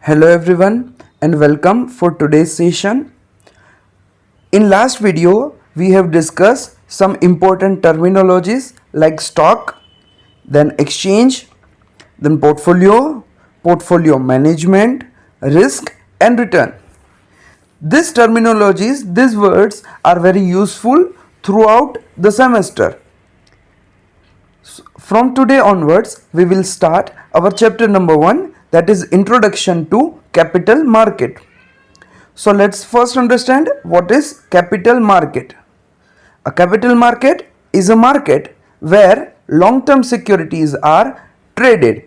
Hello everyone and welcome for today's session. In last video we have discussed some important terminologies like stock, then exchange, then portfolio management, risk and return. These terminologies, these words are very useful throughout the semester. From today onwards we will start our chapter number 1, that is introduction to capital market. So let's first understand what is capital market. A capital market is a market where long-term securities are traded.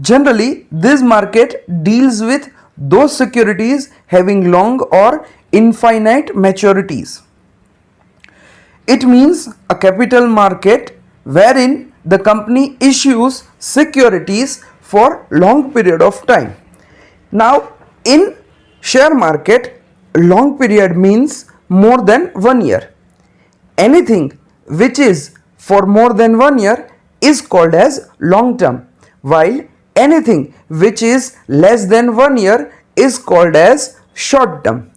Generally, this market deals with those securities having long or infinite maturities. It means a capital market wherein the company issues securities for long period of time. Now, in share market, long period means more than 1 year. Anything which is for more than 1 year is called as long term, while anything which is less than 1 year is called as short term.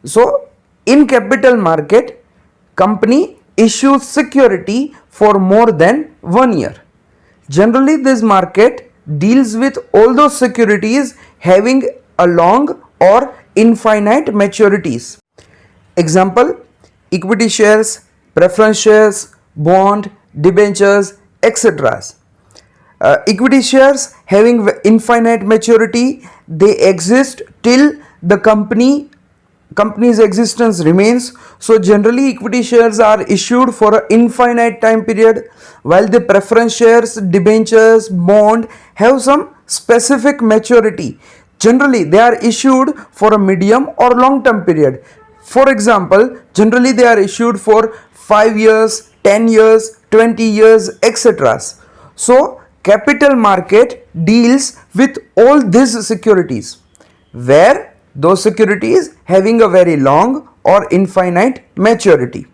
So, in capital market, company issues security for more than 1 year. Generally, this market deals with all those securities having a long or infinite maturities. Example: equity shares, preference shares, bond, debentures, etc. Equity shares having infinite maturity, they exist till the company's existence remains. So generally equity shares are issued for an infinite time period, while the preference shares, debentures, bond have some specific maturity. Generally they are issued for a medium or long term period. For example, generally they are issued for 5 years, 10 years, 20 years, etc. So capital market deals with all these securities where those securities having a very long or infinite maturity.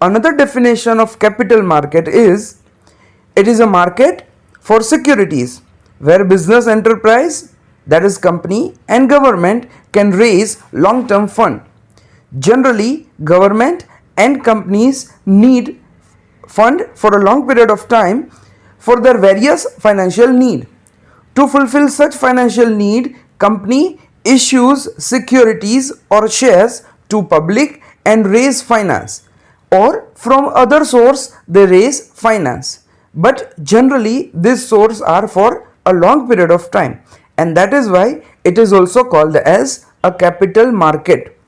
Another definition of capital market is it is a market for securities where business enterprise, that is company, and government can raise long term fund. Generally government and companies need fund for a long period of time for their various financial need. To fulfill such financial need, company issues securities or shares to public and raise finance, or from other source they raise finance, but generally this source are for a long period of time, and that is why it is also called as a capital market.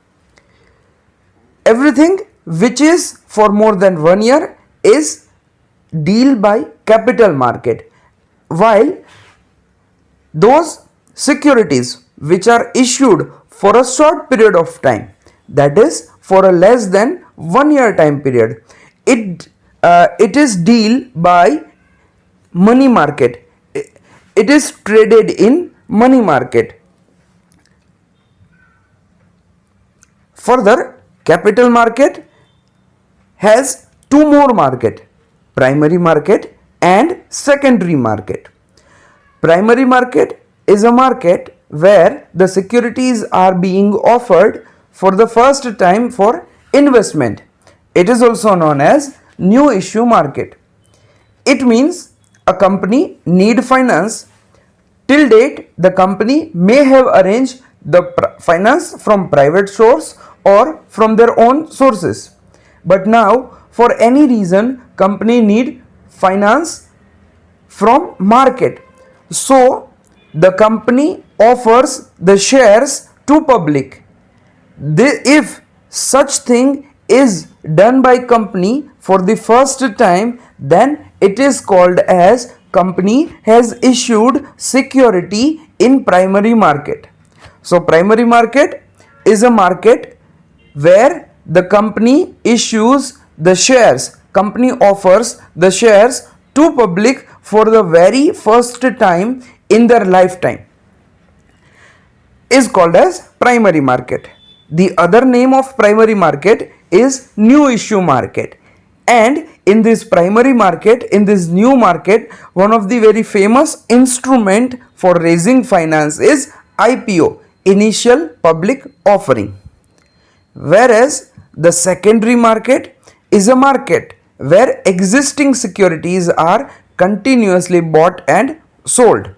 Everything which is for more than 1 year is deal by capital market, while those securities which are issued for a short period of time, that is for a less than 1 year time period, it is deal by money market. It is traded in money market. Further, capital market has two more market: primary market and secondary market. Primary market is a market where the securities are being offered for the first time for investment. It is also known as new issue market. It means a company need finance. Till date, the company may have arranged the finance from private source or from their own sources. But now, for any reason, company need finance from market. So the company offers the shares to public. If such thing is done by company for the first time, then it is called as company has issued security in primary market. So primary market is a market where the company issues the shares, company offers the shares to public for the very first time in their lifetime, is called as primary market. The other name of primary market is new issue market, and in this primary market, in this new market, one of the very famous instrument for raising finance is IPO, initial public offering. Whereas the secondary market is a market where existing securities are continuously bought and sold.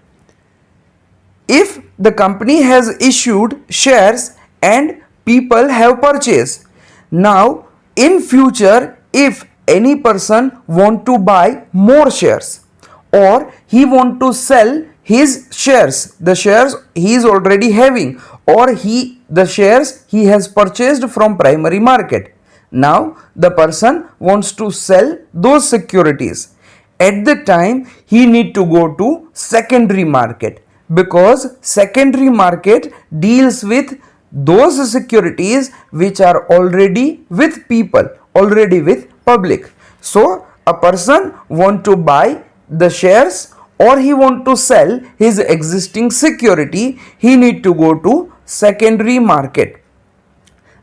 If the company has issued shares and people have purchased, now in future if any person want to buy more shares or he want to sell his shares, the shares he is already having, or the shares he has purchased from primary market, now the person wants to sell those securities. At the time he need to go to secondary market, because secondary market deals with those securities which are already with people, already with public. So a person want to buy the shares or he want to sell his existing security, he need to go to secondary market.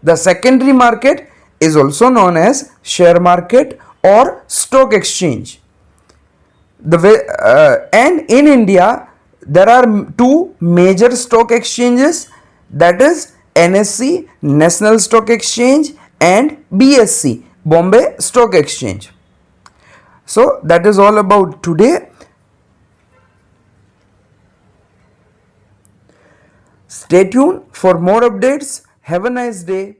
The secondary market is also known as share market or stock exchange. And in India there are two major stock exchanges, that is NSE, National Stock Exchange, and BSE, Bombay Stock Exchange. So that is all about today. Stay tuned for more updates. Have a nice day.